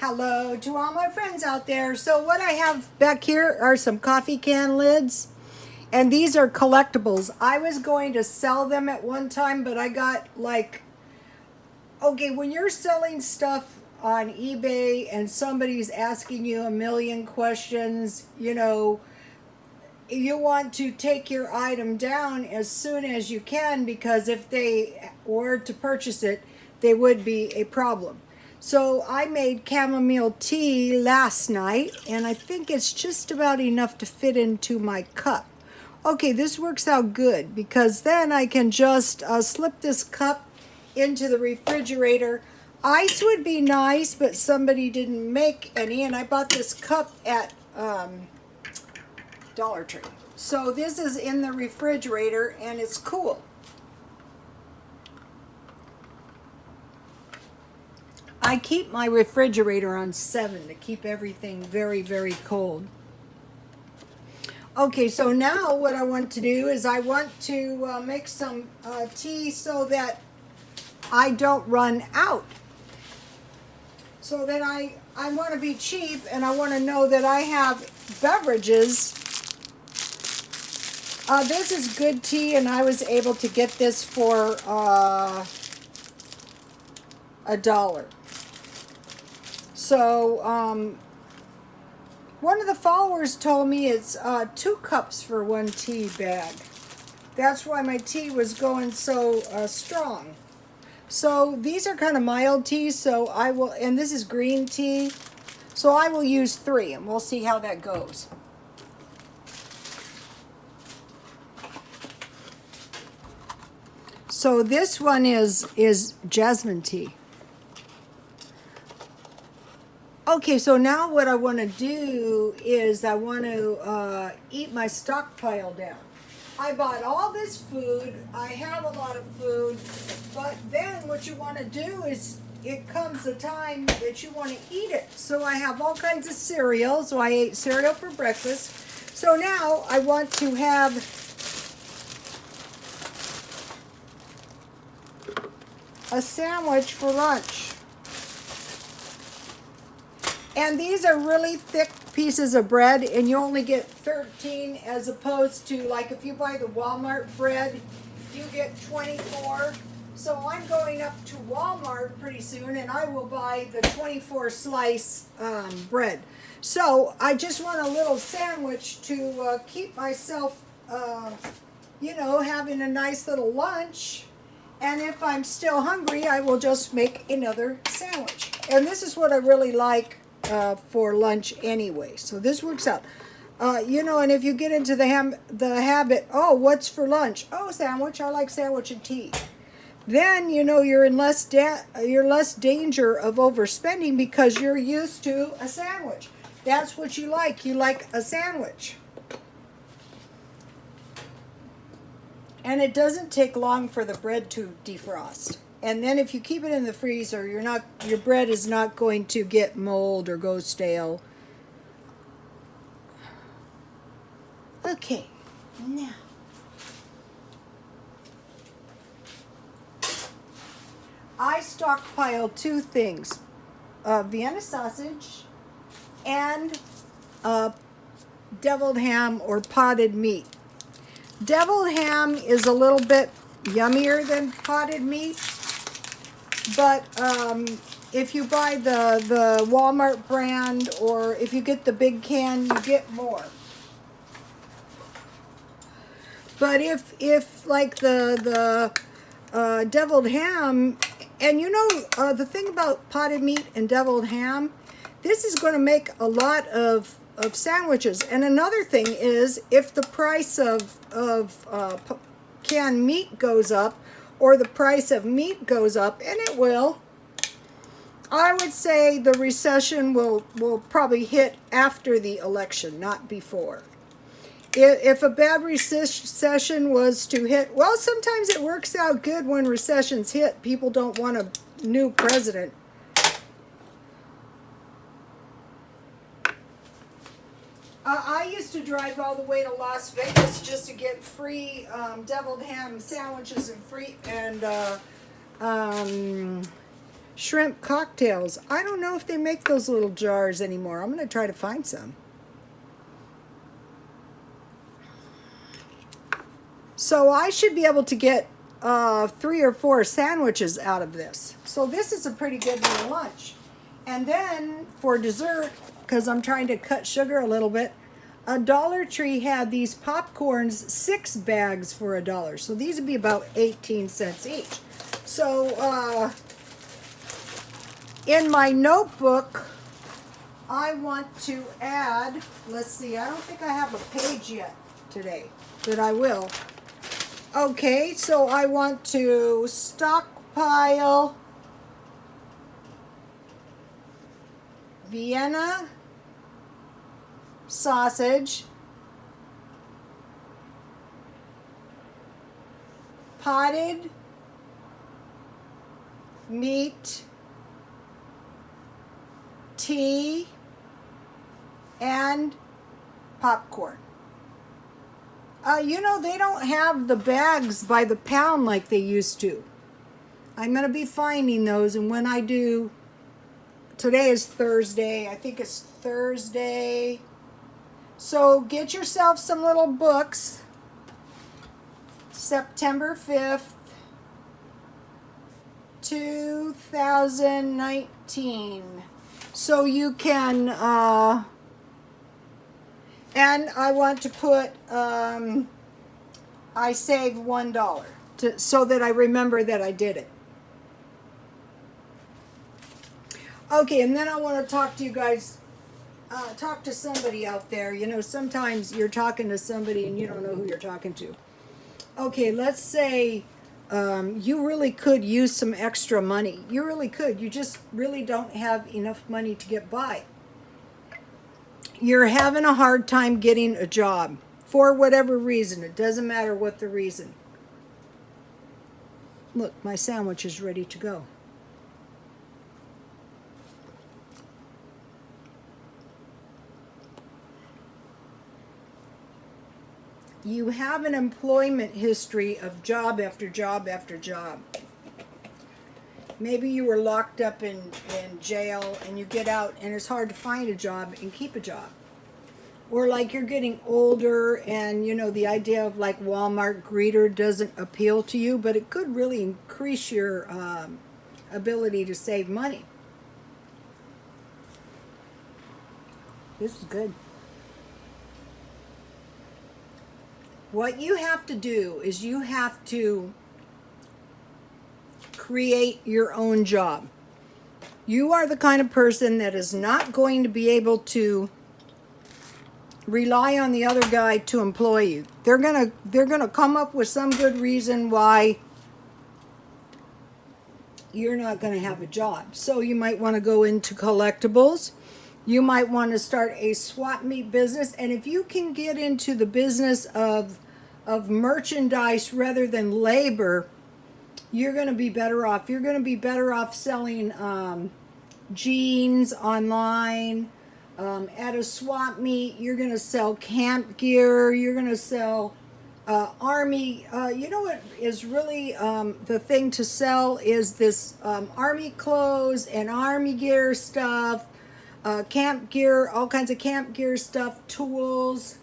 Hello to all my friends out there. So what I have back here are some coffee can lids, and these are collectibles. I was going to sell them at one time, but I got like, okay, when you're selling stuff on eBay and somebody's asking you a million questions, you want to take your item down as soon as you can, because if they were to purchase it, they would be a problem. So I made chamomile tea last night, and I think it's just about enough to fit into my cup. Okay, this works out good, because then I can just slip this cup into the refrigerator. Ice would be nice, but somebody didn't make any, and I bought this cup at Dollar Tree. So this is in the refrigerator, and it's cool. I keep my refrigerator on 7 to keep everything very, very cold. Okay, so now what I want to do is I want to make some tea so that I don't run out. So that I want to be cheap, and I want to know that I have beverages. This is good tea, and I was able to get this for $1. So one of the followers told me it's 2 cups for 1 tea bag. That's why my tea was going so strong. So these are kind of mild teas, so I will, and this is green tea, so I will use 3, and we'll see how that goes. So this one is jasmine tea. Okay, so now what I want to do is I want to eat my stockpile down. I bought all this food. I have a lot of food, but then what you want to do is it comes a time that you want to eat it. So I have all kinds of cereal. So I ate cereal for breakfast. So now I want to have a sandwich for lunch. And these are really thick pieces of bread, and you only get 13, as opposed to, like, if you buy the Walmart bread, you get 24. So I'm going up to Walmart pretty soon, and I will buy the 24 slice bread. So I just want a little sandwich to keep myself, having a nice little lunch. And if I'm still hungry, I will just make another sandwich. And this is what I really like for lunch anyway. So this works out. And if you get into the habit, oh, what's for lunch? Oh, sandwich. I like sandwich and tea. Then, you're in less danger of overspending, because you're used to a sandwich. That's what you like. You like a sandwich. And it doesn't take long for the bread to defrost. And then if you keep it in the freezer, your bread is not going to get mold or go stale. Okay, now I stockpile 2 things: Vienna sausage and deviled ham or potted meat. Deviled ham is a little bit yummier than potted meat, but if you buy the Walmart brand, or if you get the big can, you get more. But if like the deviled ham, and the thing about potted meat and deviled ham, this is going to make a lot of sandwiches. And another thing is, if the price of canned meat goes up, or the price of meat goes up, and it will, I would say the recession will probably hit after the election, not before. If a bad recession was to hit, well, sometimes it works out good when recessions hit. People don't want a new president. I used to drive all the way to Las Vegas just to get free deviled ham sandwiches and shrimp cocktails. I don't know if they make those little jars anymore. I'm going to try to find some. So I should be able to get 3 or 4 sandwiches out of this. So this is a pretty good little lunch. And then for dessert, because I'm trying to cut sugar a little bit, a Dollar Tree had these popcorns, 6 bags for $1. So these would be about 18 cents each. So in my notebook, I want to add, let's see, I don't think I have a page yet today, but I will. Okay, so I want to stockpile Vienna sausage, potted meat, tea, and popcorn. You know, they don't have the bags by the pound like they used to. I'm going to be finding those, and when I do, today is Thursday. I think it's Thursday. So get yourself some little books. September 5th, 2019. So you can, and I want to put, I saved $1 so that I remember that I did it. Okay, and then I want to talk to you guys, talk to somebody out there. You know, sometimes you're talking to somebody and you don't know who you're talking to. Okay, let's say you really could use some extra money. You really could. You just really don't have enough money to get by. You're having a hard time getting a job for whatever reason. It doesn't matter what the reason. Look, my sandwich is ready to go. You have an employment history of job after job after job. Maybe you were locked up in jail and you get out and it's hard to find a job and keep a job. Or like you're getting older and, you know, the idea of like Walmart greeter doesn't appeal to you, but it could really increase your ability to save money. This is good. What you have to do is you have to create your own job. You are the kind of person that is not going to be able to rely on the other guy to employ you. They're gonna come up with some good reason why you're not going to have a job. So you might want to go into collectibles. You might want to start a swap meet business, and if you can get into the business of merchandise rather than labor, you're going to be better off. You're going to be better off selling jeans online. At a swap meet, you're going to sell camp gear. You're going to sell army. You know what is really the thing to sell is this army clothes and army gear stuff, camp gear, all kinds of camp gear stuff, tools.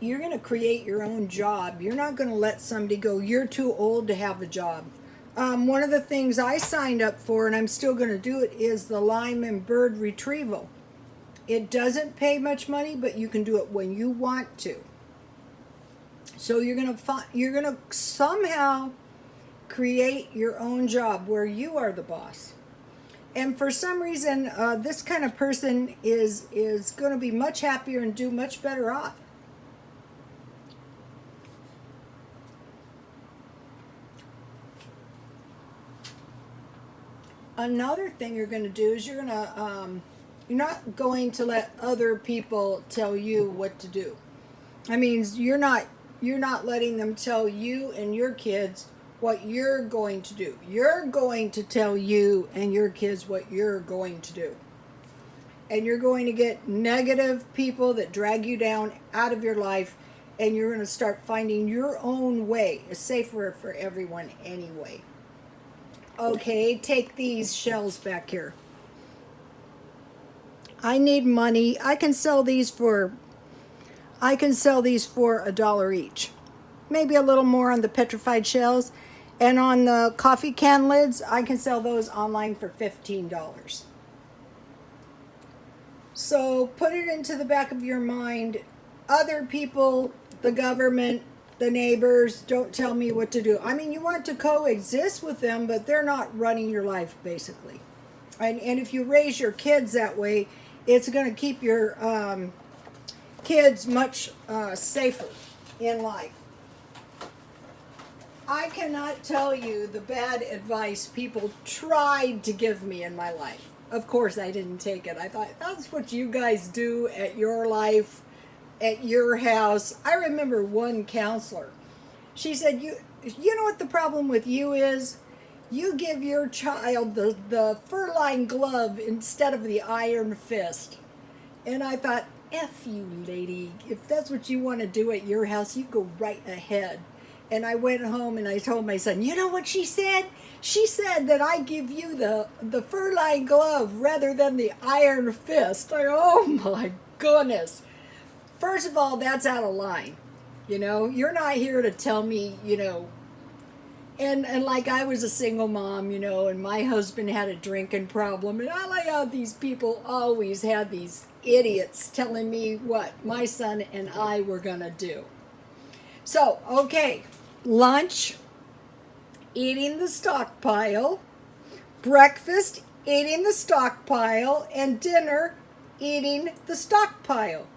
You're going to create your own job. You're not going to let somebody go, you're too old to have a job. One of the things I signed up for, and I'm still going to do it, is the lime and bird retrieval. It doesn't pay much money, but you can do it when you want to. So you're going to somehow create your own job where you are the boss. And for some reason, this kind of person is going to be much happier and do much better off. Another thing you're going to do is you're not going to let other people tell you what to do. I mean, you're not letting them tell you and your kids what you're going to do. You're going to tell you and your kids what you're going to do. And you're going to get negative people that drag you down out of your life, and you're going to start finding your own way. It's safer for everyone anyway. Okay, take these shells back here. I need money. I can sell these for $1 each. Maybe a little more on the petrified shells. And on the coffee can lids, I can sell those online for $15. So put it into the back of your mind. Other people, the government, the neighbors, don't tell me what to do. I mean, you want to coexist with them, but they're not running your life, basically. And if you raise your kids that way, it's going to keep your kids much safer in life. I cannot tell you the bad advice people tried to give me in my life. Of course, I didn't take it. I thought, that's what you guys do at your life, at your house. I remember one counselor. She said, you know what the problem with you is? You give your child the fur-lined glove instead of the iron fist. And I thought, F you, lady. If that's what you want to do at your house, you go right ahead. And I went home and I told my son, you know what she said? She said that I give you the fur-lined glove rather than the iron fist. Oh my goodness. First of all, that's out of line. You're not here to tell me, and like I was a single mom, and my husband had a drinking problem, and I like how these people always had these idiots telling me what my son and I were gonna do. So, okay, lunch, eating the stockpile, breakfast, eating the stockpile, and dinner, eating the stockpile.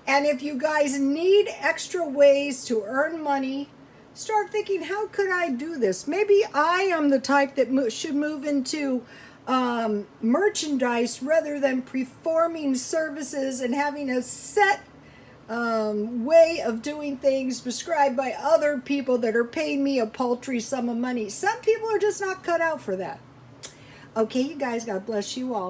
And if you guys need extra ways to earn money, start thinking, how could I do this? Maybe I am the type that should move into merchandise rather than performing services and having a set way of doing things prescribed by other people that are paying me a paltry sum of money. Some people are just not cut out for that. Okay, you guys, God bless you all.